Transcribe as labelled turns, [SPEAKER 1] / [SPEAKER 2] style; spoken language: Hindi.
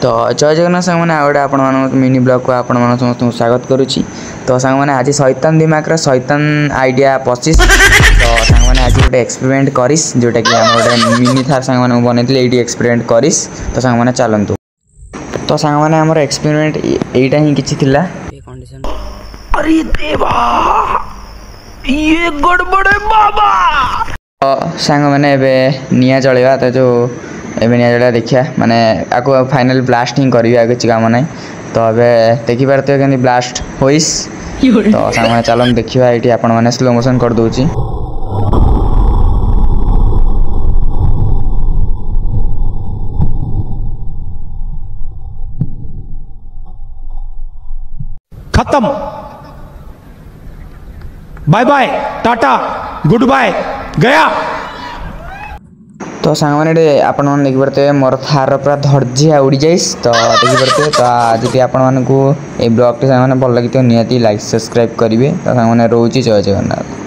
[SPEAKER 1] तो जय जगन्नाथ सांग मैंने आगे आपण मिनी ब्लॉग को आपण समस्त स्वागत करुच्ची। तो सांग मैंने आज शैतान दिमाग शैतान आइडिया 25 तो सांग मैंने आज गोटे एक्सपेरिमेंट करिस जोटा कि आम गोटे मिनी थार सांग मैंने बनई ये एक्सपेरिमेंट करिस। तो सांग मैंने चलतु तो सांग मैंने आम एक्सपेरिमेंट यहीटा ही किछि थिला। अरे देवा ये गड़बड़ है बाबा। तो सांग मैंने निया जलवा तो जो एवं निया जला देखिया माने आपको फाइनल ब्लास्ट ही करी आगे किसी काम ना। तो अबे देखी पारते कि ब्लास्ट होइस। तो सांग मैंने चलन देखिया ये आपण मैंने स्लो मोशन कर दूची।
[SPEAKER 2] खत्म, bye bye, tata, goodbye, गया।
[SPEAKER 1] तो सांग मैंने आपण मैंने देखी पारते मोर थार पूरा धर्जिया उड़ी जाइस। तो देखी पारते तो जी आपण मानक ये ब्लॉग टी सांग मैंने भल लगी तो निहाती लाइक सब्सक्राइब करेंगे। तो सांग मैंने रोची जय जगन्नाथ।